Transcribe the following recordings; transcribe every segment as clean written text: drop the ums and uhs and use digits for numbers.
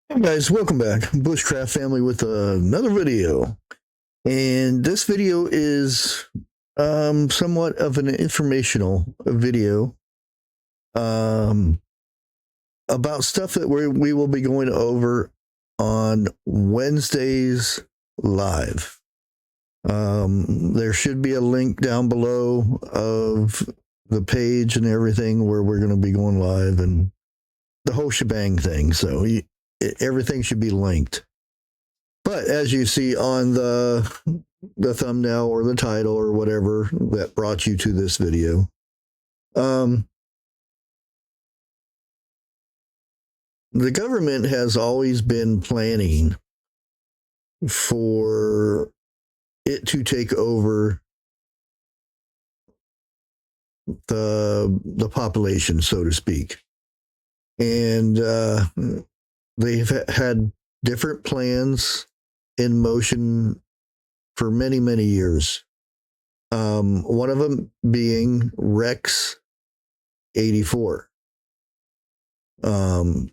Hey guys, welcome back. Bushcraft family with another video. And this video is somewhat of an informational video about stuff that we will be going over on Wednesdays live. There should be a link down below of the page and everything where we're going to be going live and the whole shebang thing. So everything should be linked. But as you see on the thumbnail or the title or whatever that brought you to this video, the government has always been planning for it to take over the population, so to speak. And they've had different plans in motion for many, many years. One of them being Rex 84. And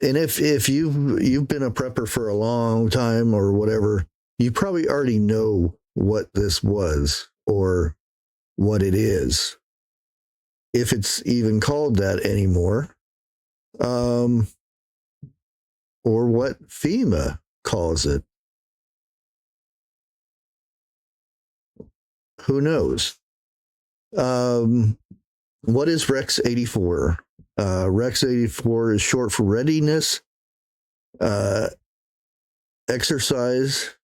if you've been a prepper for a long time or whatever, you probably already know what this was or what it is, if it's even called that anymore, or what FEMA calls it. Who knows? What is Rex 84? Rex 84 is short for Readiness Exercise,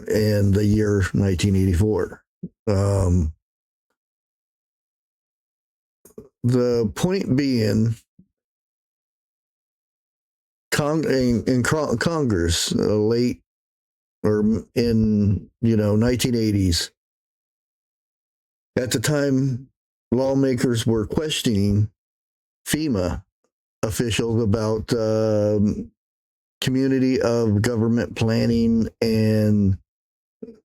and the year 1984. The point being, in Congress, late or in 1980s, at the time, lawmakers were questioning FEMA officials about community of government planning and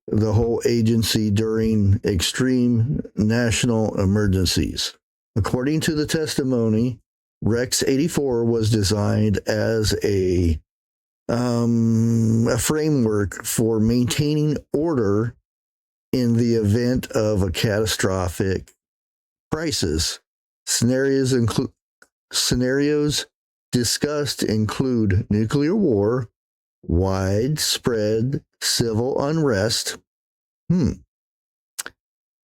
the whole agency during extreme national emergencies. According to the testimony, Rex 84 was designed as a framework for maintaining order in the event of a catastrophic crisis. Scenarios discussed include nuclear war, widespread civil unrest,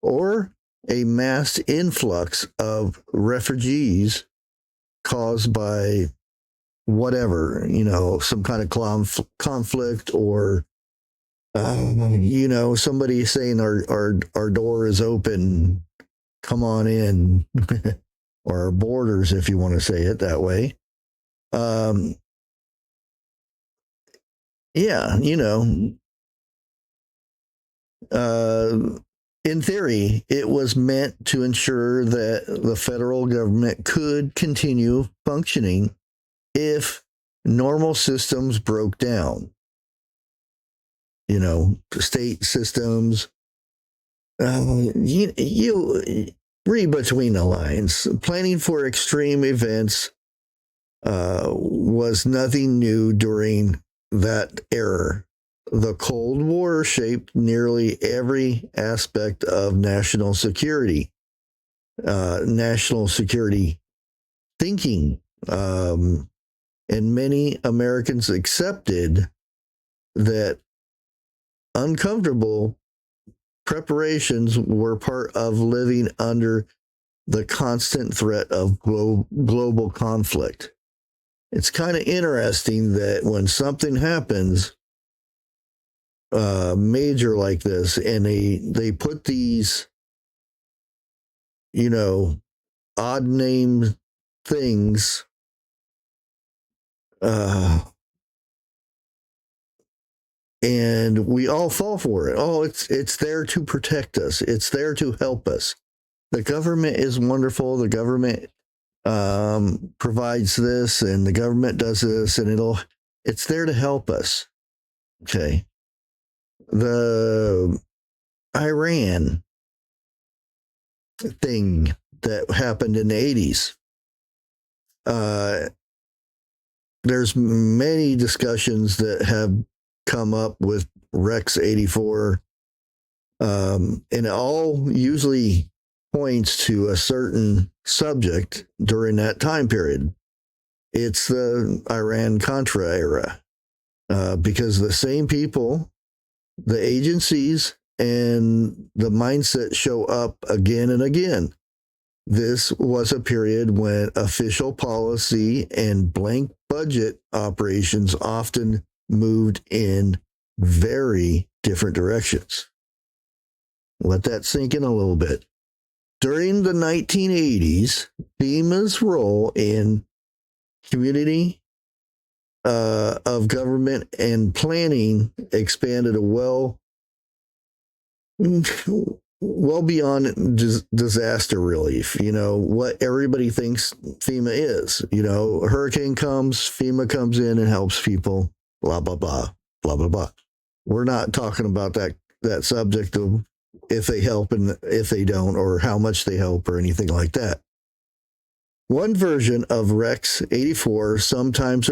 or a mass influx of refugees caused by whatever, some kind of conflict, or somebody saying our door is open, come on in, or our borders, if you want to say it that way. In theory, it was meant to ensure that the federal government could continue functioning if normal systems broke down. State systems. You read between the lines. Planning for extreme events was nothing new during that era. The Cold War shaped nearly every aspect of national security thinking, and many Americans accepted that uncomfortable preparations were part of living under the constant threat of global conflict. It's kind of interesting that when something happens major like this, and they put these odd name things and we all fall for it. Oh, it's there to protect us, it's there to help us. The government is wonderful. The government provides this, and the government does this, and it's there to help us. Okay. The Iran thing that happened in the 80s, there's many discussions that have come up with Rex 84, and it all usually points to a certain subject during that time period. It's the Iran-Contra era, because the same people, the agencies, and the mindset show up again and again. This was a period when official policy and blank budget operations often moved in very different directions. Let that sink in a little bit. During the 1980s, FEMA's role in community of government and planning expanded well beyond disaster relief. What everybody thinks FEMA is. A hurricane comes, FEMA comes in and helps people, blah, blah, blah, blah, blah, blah. We're not talking about that subject of if they help and if they don't, or how much they help or anything like that. One version of Rex 84 sometimes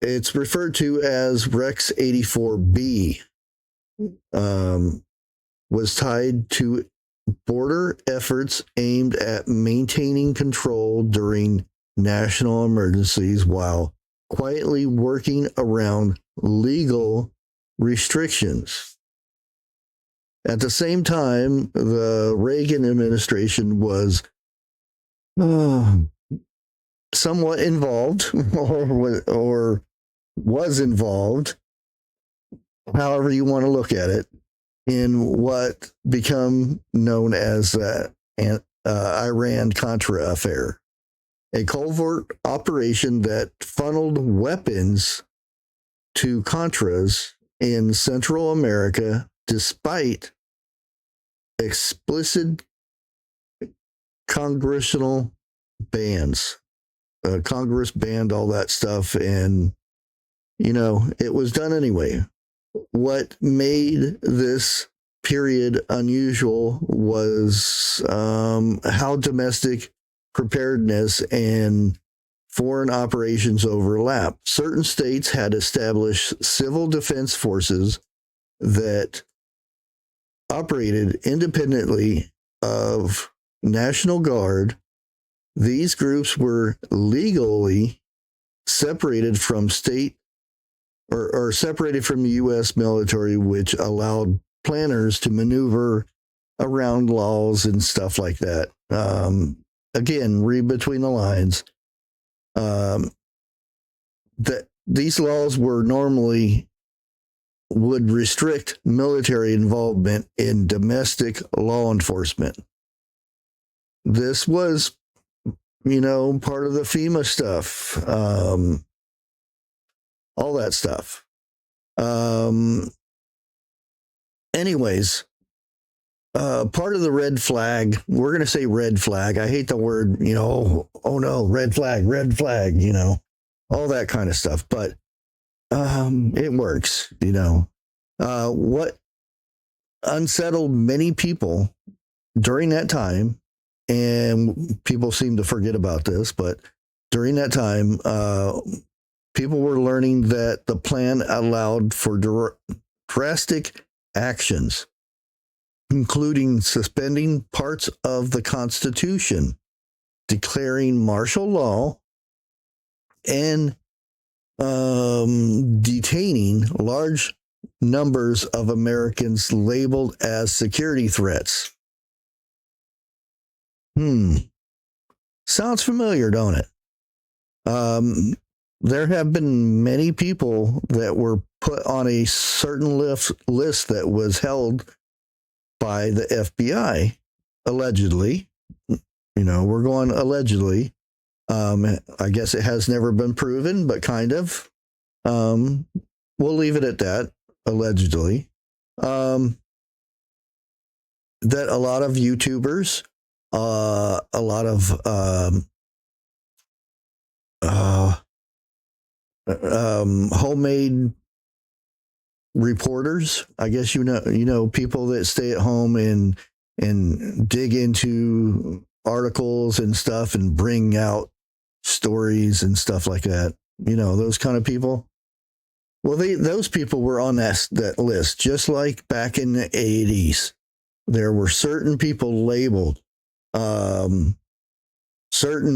it's referred to as Rex 84B, was tied to border efforts aimed at maintaining control during national emergencies while quietly working around legal restrictions. At the same time, the Reagan administration was somewhat involved, or was involved, however you want to look at it, in what become known as Iran-Contra affair, a covert operation that funneled weapons to Contras in Central America despite explicit congressional bans. Congress banned all that stuff, and it was done anyway. What made this period unusual was how domestic preparedness and foreign operations overlap. Certain states had established civil defense forces that operated independently of National Guard. These groups were legally separated from state or separated from the U.S. military, which allowed planners to maneuver around laws and stuff like that. Again, read between the lines. That these laws would restrict military involvement in domestic law enforcement. This was, part of the FEMA stuff, all that stuff. Anyways, part of the red flag, we're going to say red flag. I hate the word, oh no, red flag, all that kind of stuff. But it works, what unsettled many people during that time, and people seem to forget about this, but during that time, people were learning that the plan allowed for drastic actions, including suspending parts of the Constitution, declaring martial law, and detaining large numbers of Americans labeled as security threats. Sounds familiar, don't it? There have been many people that were put on a certain list that was held by the FBI, allegedly. We're going allegedly. I guess it has never been proven, but kind of. We'll leave it at that, allegedly. That a lot of YouTubers, a lot of homemade reporters, I guess people that stay at home and dig into articles and stuff and bring out stories and stuff like that. You know, those kind of people. Well, those people were on that list, just like back in the 80s. There were certain people labeled, certain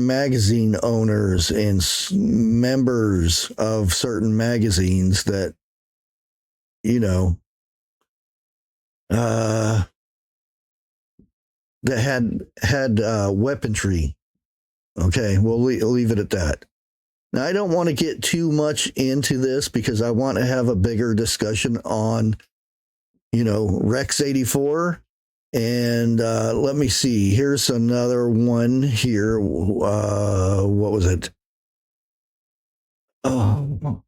magazine owners and members of certain magazines that, you know, that had weaponry. Okay, we'll leave it at that. Now, I don't want to get too much into this because I want to have a bigger discussion on, you know, Rex 84. And let me see. Here's another one here. What was it? Oh,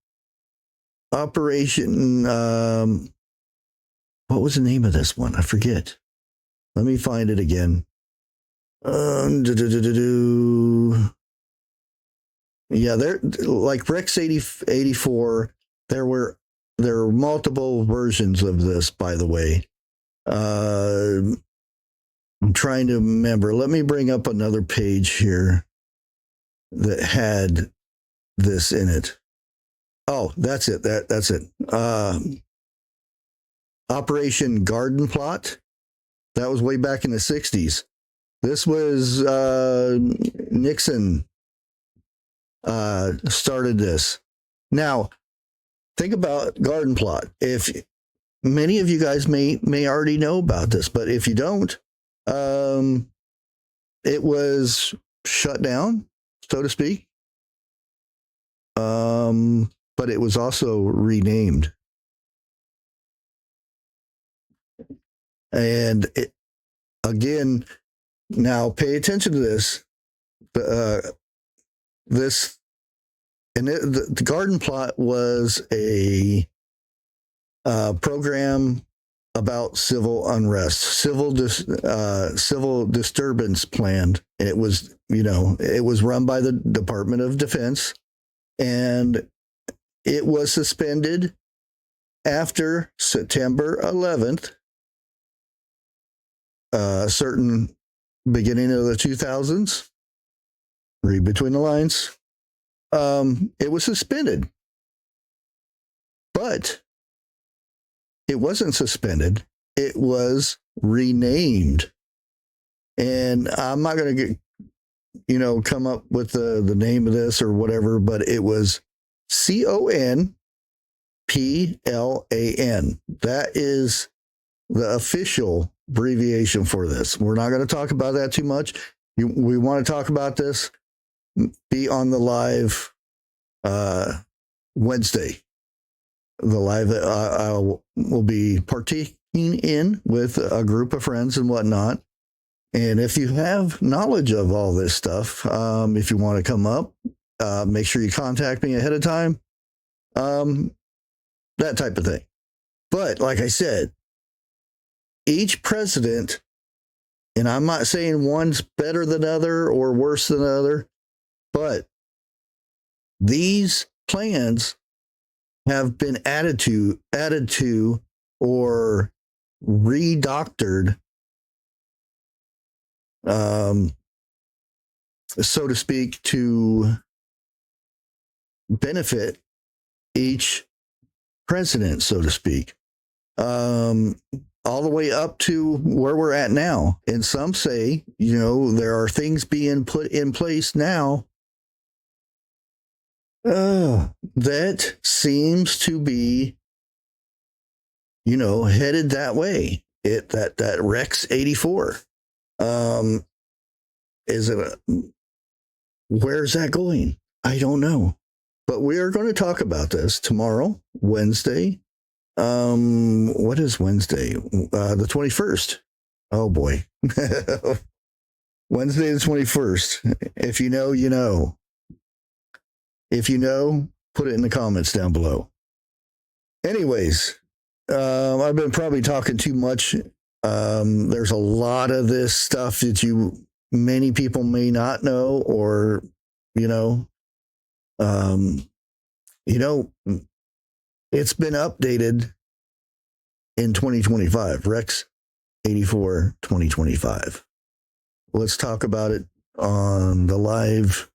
Operation. What was the name of this one? I forget. Let me find it again. Yeah, there, like Rex 84. There were multiple versions of this, by the way. I'm trying to remember. Let me bring up another page here that had this in it. Oh, that's it. That's it. Operation Garden Plot. That was way back in the 60s. This was Nixon started this. Now, think about Garden Plot. If many of you guys may already know about this, but if you don't, it was shut down, so to speak. But it was also renamed. And again, now pay attention to this. The Garden Plot was a program about civil unrest, civil disturbance planned. It was, you know, it was run by the Department of Defense, and it was suspended after September 11th, certain beginning of the 2000s. Read between the lines. It was suspended, but it wasn't suspended. It was renamed. And I'm not going to come up with the name of this or whatever, but it was CONPLAN. That is the official abbreviation for this. We're not going to talk about that too much. We want to talk about this. Be on the live Wednesday. The live that I will be partaking in with a group of friends and whatnot. And if you have knowledge of all this stuff, if you want to come up, make sure you contact me ahead of time. That type of thing. But like I said, each president, and I'm not saying one's better than other or worse than other, but these plans have been added to or redoctored, so to speak, to benefit each president, so to speak, all the way up to where we're at now. And some say, there are things being put in place now that seems to be, headed that way. That Rex 84. Where's that going? I don't know. But we are going to talk about this tomorrow, Wednesday. What is Wednesday? The 21st. Oh boy. Wednesday the 21st. If you know, you know. If you know, put it in the comments down below. Anyways, I've been probably talking too much. There's a lot of this stuff that many people may not know, or, it's been updated in 2025, Rex 84 2025. Let's talk about it on the live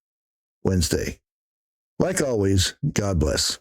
Wednesday. Like always, God bless.